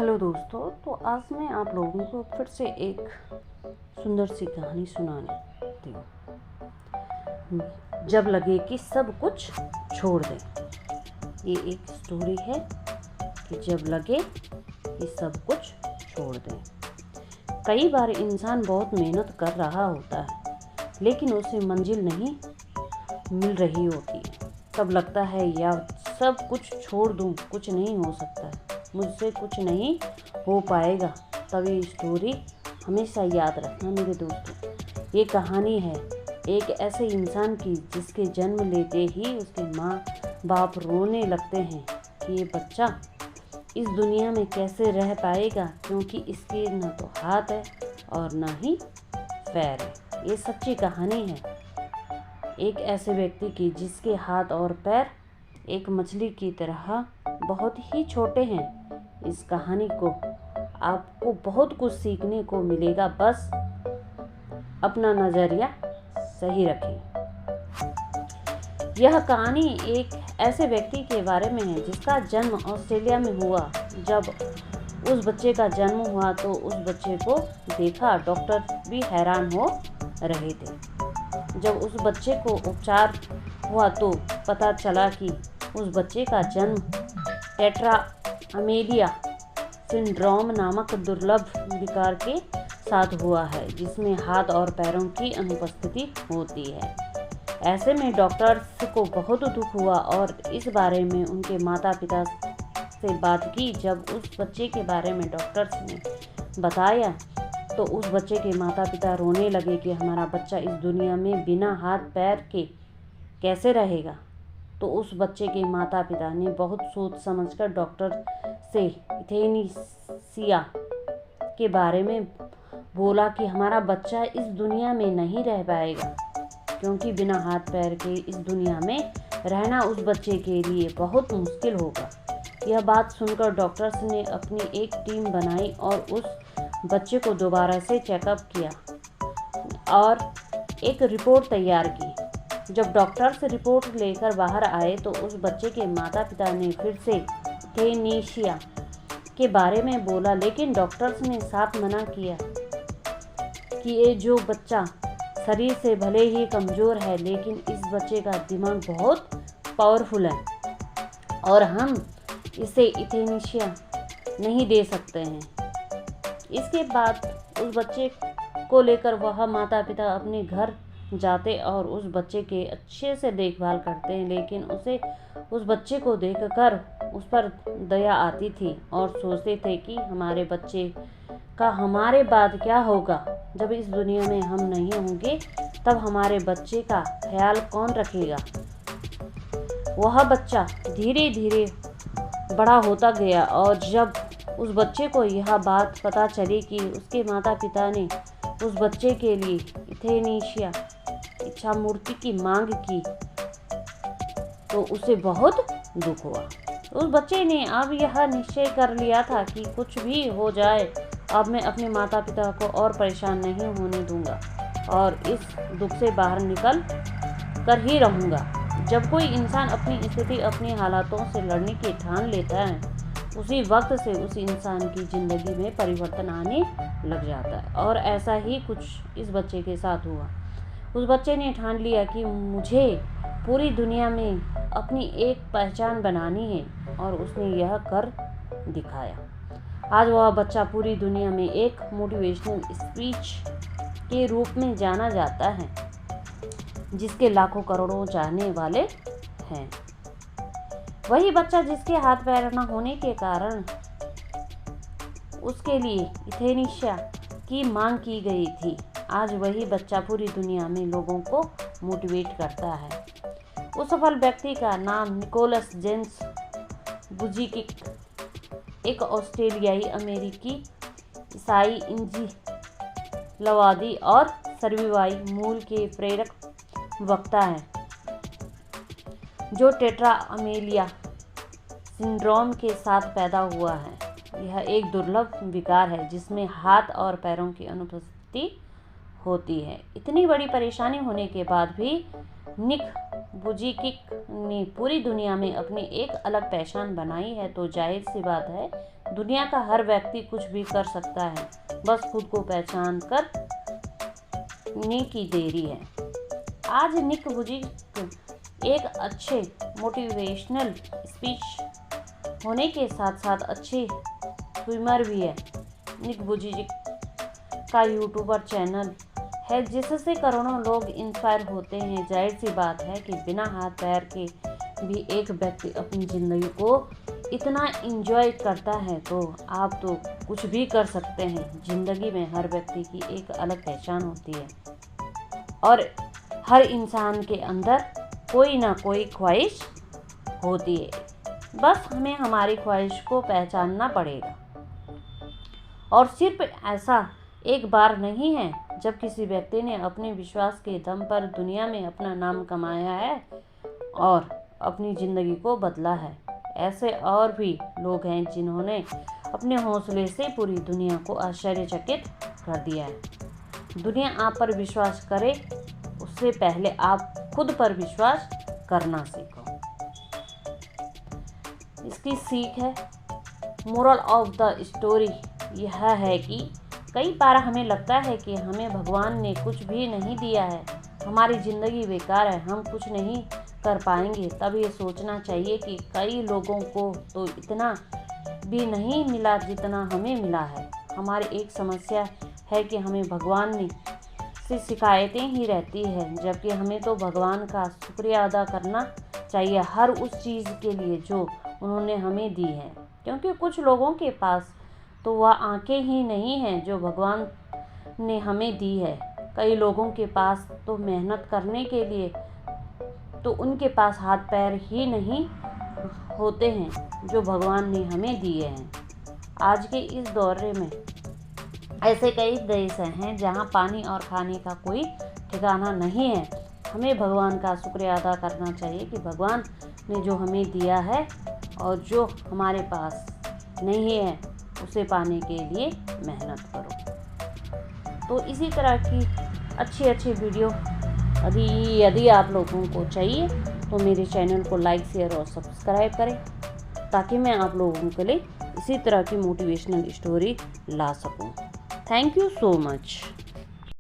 Hello दोस्तों, तो आज मैं आप लोगों को फिर से एक सुंदर सी कहानी सुनाती हूँ। जब लगे कि सब कुछ छोड़ दें। ये एक स्टोरी है कि जब लगे कि सब कुछ छोड़ दें। कई बार इंसान बहुत मेहनत कर रहा होता है, लेकिन उसे मंजिल नहीं मिल रही होती। तब लगता है यार सब कुछ छोड़ दूँ, कुछ नहीं हो सकता है, मुझसे कुछ नहीं हो पाएगा। तब ये स्टोरी हमेशा याद रखना मेरे दोस्तों। ये कहानी है एक ऐसे इंसान की जिसके जन्म लेते ही उसके माँ बाप रोने लगते हैं कि ये बच्चा इस दुनिया में कैसे रह पाएगा, क्योंकि इसके न तो हाथ है और न ही पैर है। ये सच्ची कहानी है एक ऐसे व्यक्ति की जिसके हाथ और पैर एक मछली की तरह बहुत ही छोटे हैं। इस कहानी को आपको बहुत कुछ सीखने को मिलेगा, बस अपना नज़रिया सही रखें। यह कहानी एक ऐसे व्यक्ति के बारे में है जिसका जन्म ऑस्ट्रेलिया में हुआ। जब उस बच्चे का जन्म हुआ तो उस बच्चे को देखा डॉक्टर भी हैरान हो रहे थे। जब उस बच्चे को उपचार हुआ तो पता चला कि उस बच्चे का जन्म टेट्रा अमेलिया सिंड्रोम नामक दुर्लभ विकार के साथ हुआ है, जिसमें हाथ और पैरों की अनुपस्थिति होती है। ऐसे में डॉक्टर्स को बहुत दुख हुआ और इस बारे में उनके माता पिता से बात की। जब उस बच्चे के बारे में डॉक्टर्स ने बताया तो उस बच्चे के माता पिता रोने लगे कि हमारा बच्चा इस दुनिया में बिना हाथ पैर के कैसे रहेगा। तो उस बच्चे के माता पिता ने बहुत सोच समझकर डॉक्टर से इथेनीसिया के बारे में बोला कि हमारा बच्चा इस दुनिया में नहीं रह पाएगा, क्योंकि बिना हाथ पैर के इस दुनिया में रहना उस बच्चे के लिए बहुत मुश्किल होगा। यह बात सुनकर डॉक्टर्स ने अपनी एक टीम बनाई और उस बच्चे को दोबारा से चेकअप किया और एक रिपोर्ट तैयार की। जब डॉक्टर्स रिपोर्ट लेकर बाहर आए तो उस बच्चे के माता पिता ने फिर से इथेनीसिया के बारे में बोला, लेकिन डॉक्टर्स ने साफ मना किया कि ये जो बच्चा शरीर से भले ही कमज़ोर है, लेकिन इस बच्चे का दिमाग बहुत पावरफुल है और हम इसे इथेनीसिया नहीं दे सकते हैं। इसके बाद उस बच्चे को लेकर वह माता पिता अपने घर जाते और उस बच्चे के अच्छे से देखभाल करते हैं, लेकिन उसे उस बच्चे को देखकर उस पर दया आती थी और सोचते थे कि हमारे बच्चे का हमारे बाद क्या होगा। जब इस दुनिया में हम नहीं होंगे तब हमारे बच्चे का ख्याल कौन रखेगा। वह बच्चा धीरे धीरे बड़ा होता गया और जब उस बच्चे को यह बात पता चली कि उसके माता पिता ने उस बच्चे के लिए इथेनीसिया इच्छा मूर्ति की मांग की तो उसे बहुत दुख हुआ। उस बच्चे ने अब यह निश्चय कर लिया था कि कुछ भी हो जाए, अब मैं अपने माता पिता को और परेशान नहीं होने दूंगा और इस दुख से बाहर निकल कर ही रहूंगा। जब कोई इंसान अपनी स्थिति अपनी हालातों से लड़ने की ठान लेता है, उसी वक्त से उस इंसान की ज़िंदगी में परिवर्तन आने लग जाता है। और ऐसा ही कुछ इस बच्चे के साथ हुआ। उस बच्चे ने ठान लिया कि मुझे पूरी दुनिया में अपनी एक पहचान बनानी है और उसने यह कर दिखाया। आज वह बच्चा पूरी दुनिया में एक मोटिवेशनल स्पीच के रूप में जाना जाता है, जिसके लाखों करोड़ों चाहने वाले हैं। वही बच्चा जिसके हाथ पैर न होने के कारण उसके लिए इथेनीसिया की मांग की गई थी, आज वही बच्चा पूरी दुनिया में लोगों को मोटिवेट करता है। उस सफल व्यक्ति का नाम निकोलस जेम्स बुजीकिक, एक ऑस्ट्रेलियाई अमेरिकी ईसाई इंजीलवादी और सर्बियाई मूल के प्रेरक वक्ता है, जो टेट्रा अमेलिया सिंड्रोम के साथ पैदा हुआ है। यह एक दुर्लभ विकार है जिसमें हाथ और पैरों की अनुपस्थिति होती है। इतनी बड़ी परेशानी होने के बाद भी निक बुजीकिक ने पूरी दुनिया में अपनी एक अलग पहचान बनाई है, तो जाहिर सी बात है दुनिया का हर व्यक्ति कुछ भी कर सकता है, बस खुद को पहचान कर की देरी है। आज निक वुजिक एक अच्छे मोटिवेशनल स्पीच होने के साथ साथ अच्छे स्विमर भी है। निक वुजिक का यूट्यूबर चैनल है जिससे करोड़ों लोग इंस्पायर होते हैं। जाहिर सी बात है कि बिना हाथ पैर के भी एक व्यक्ति अपनी ज़िंदगी को इतना इंजॉय करता है तो आप तो कुछ भी कर सकते हैं। ज़िंदगी में हर व्यक्ति की एक अलग पहचान होती है और हर इंसान के अंदर कोई ना कोई ख्वाहिश होती है, बस हमें हमारी ख्वाहिश को पहचानना पड़ेगा। और सिर्फ ऐसा एक बार नहीं है जब किसी व्यक्ति ने अपने विश्वास के दम पर दुनिया में अपना नाम कमाया है और अपनी ज़िंदगी को बदला है। ऐसे और भी लोग हैं जिन्होंने अपने हौसले से पूरी दुनिया को आश्चर्यचकित कर दिया है। दुनिया आप पर विश्वास करे उससे पहले आप खुद पर विश्वास करना सीखो। इसकी सीख है, मोरल ऑफ द स्टोरी यह है कि कई बार हमें लगता है कि हमें भगवान ने कुछ भी नहीं दिया है, हमारी ज़िंदगी बेकार है, हम कुछ नहीं कर पाएंगे। तब ये सोचना चाहिए कि कई लोगों को तो इतना भी नहीं मिला जितना हमें मिला है। हमारी एक समस्या है कि हमें भगवान ने से शिकायतें ही रहती है, जबकि हमें तो भगवान का शुक्रिया अदा करना चाहिए हर उस चीज़ के लिए जो उन्होंने हमें दी है। क्योंकि कुछ लोगों के पास तो वह आंखें ही नहीं हैं जो भगवान ने हमें दी है। कई लोगों के पास तो मेहनत करने के लिए तो उनके पास हाथ पैर ही नहीं होते हैं जो भगवान ने हमें दिए हैं। आज के इस दौरे में ऐसे कई देश हैं जहां पानी और खाने का कोई ठिकाना नहीं है। हमें भगवान का शुक्रिया अदा करना चाहिए कि भगवान ने जो हमें दिया है और जो हमारे पास नहीं है उसे पाने के लिए मेहनत करो। तो इसी तरह की अच्छी वीडियो यदि आप लोगों को चाहिए तो मेरे चैनल को लाइक शेयर और सब्सक्राइब करें ताकि मैं आप लोगों के लिए इसी तरह की मोटिवेशनल स्टोरी ला सकूं। Thank you so much.